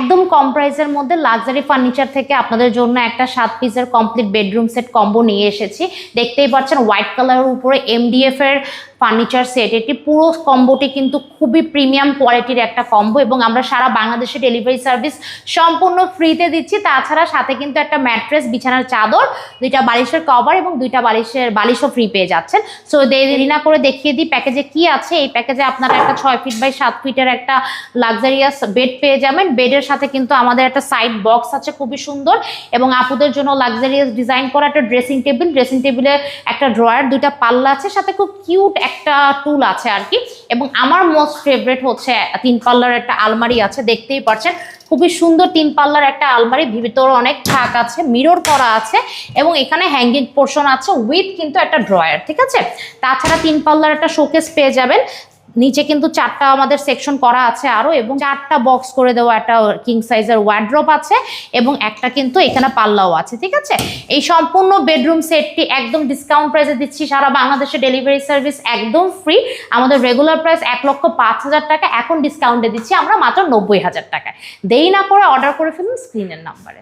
একদম কম প্রাইসের মধ্যে লাক্সারি ফার্নিচার থেকে আপনাদের জন্য একটা 7 পিসের কমপ্লিট বেডরুম সেট কম্বো নিয়ে এসেছি। দেখতেই পাচ্ছেন হোয়াইট কালারের উপরে MDF এর ফার্নিচার সেট। এটি পুরো কম্বোটি কিন্তু খুবই প্রিমিয়াম কোয়ালিটির একটা কম্বো এবং আমরা সারা বাংলাদেশে ডেলিভারি সার্ভিস সম্পূর্ণ ফ্রিতে দিচ্ছি। তাছাড়া সাথে কিন্তু একটা ম্যাট্রেস, বিছানার চাদর, 2টা বালিশের কভার এবং 2টা বালিশও ফ্রি পেয়ে যাচ্ছেন। সো দেরি না করে দেখিয়ে দিই প্যাকেজে কি আছে। এই প্যাকেজে আপনারা একটা 6 ফিট বাই 7 ফিটের একটা লাক্সারিয়াস বেড পেয়ে যাবেন। বেডের সাথে কিন্তু আমাদের একটা সাইড বক্স আছে খুবই সুন্দর, এবং আপুদের জন্য লাক্সারিয়াস ডিজাইন করা একটা ড্রেসিং টেবিলে একটা ড্রয়ার, 2টা পাল্লা আছে, সাথে খুব কিউট একটা টুল আছে আর কি। এবং আমার মোস্ট ফেভারিট হচ্ছে 3 পাল্লার একটা আলমারি আছে। দেখতেই পাচ্ছেন খুবই সুন্দর 3 পাল্লার একটা আলমারি, ভিতরে অনেক থাক আছে, মিরর করা আছে এবং এখানে হ্যাঙ্গিং পোর্শন আছে উইথ কিন্তু একটা ড্রয়ার। ঠিক আছে, তাছাড়া 3 পাল্লার একটা শোকেস পেয়ে যাবেন। নিচে কিন্তু 4টা আমাদের সেকশন করা আছে আরো, এবং 4টা বক্স করে দেওয়া একটা কিং সাইজের ওয়ার্ড্রপ আছে, এবং একটা কিন্তু এখানে পাল্লাও আছে। ঠিক আছে, এই সম্পূর্ণ বেডরুম সেটটি একদম ডিসকাউন্ট প্রাইসে দিচ্ছি। সারা বাংলাদেশে ডেলিভারি সার্ভিস একদম ফ্রি। আমাদের রেগুলার প্রাইস 1,05,000 টাকা, এখন ডিসকাউন্টে দিচ্ছি আমরা মাত্র 90,000 টাকায়। দেরি না করে অর্ডার করে ফেলুন স্ক্রিনের নাম্বারে।